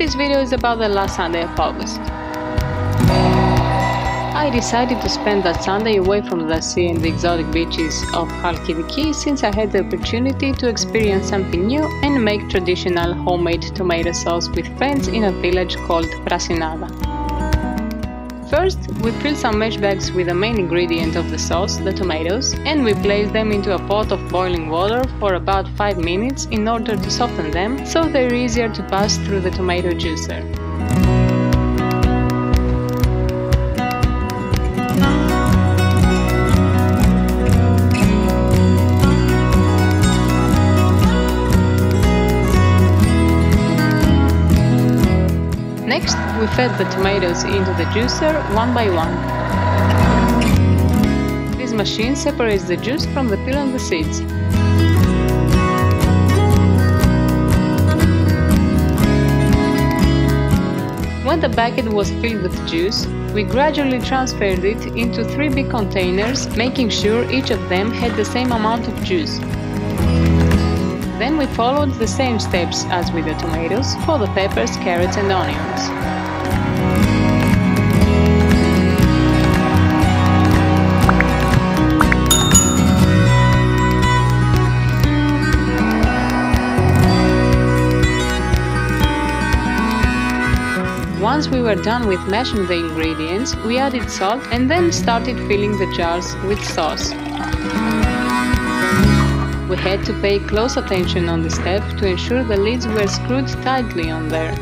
This video is about the last Sunday of August. I decided to spend that Sunday away from the sea and the exotic beaches of Chalkidiki since I had the opportunity to experience something new and make traditional homemade tomato sauce with friends in a village called Prasinada. First, we fill some mesh bags with the main ingredient of the sauce, the tomatoes, and we place them into a pot of boiling water for about 5 minutes in order to soften them so they're easier to pass through the tomato juicer. Next, we fed the tomatoes into the juicer one by one. This machine separates the juice from the peel and the seeds. When the bucket was filled with juice, we gradually transferred it into 3 big containers, making sure each of them had the same amount of juice. Then we followed the same steps as with the tomatoes for the peppers, carrots and onions. Once we were done with mashing the ingredients, we added salt and then started filling the jars with sauce. We had to pay close attention on this step to ensure the lids were screwed tightly on there.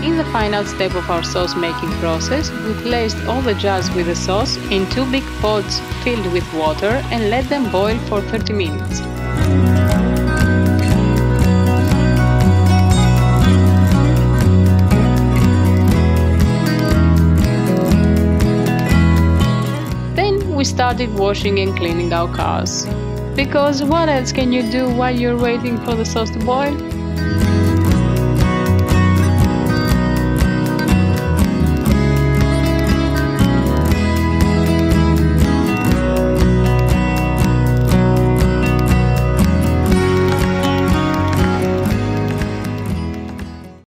In the final step of our sauce making process, we placed all the jars with the sauce in 2 big pots filled with water and let them boil for 30 minutes. We started washing and cleaning our cars. Because what else can you do while you're waiting for the sauce to boil?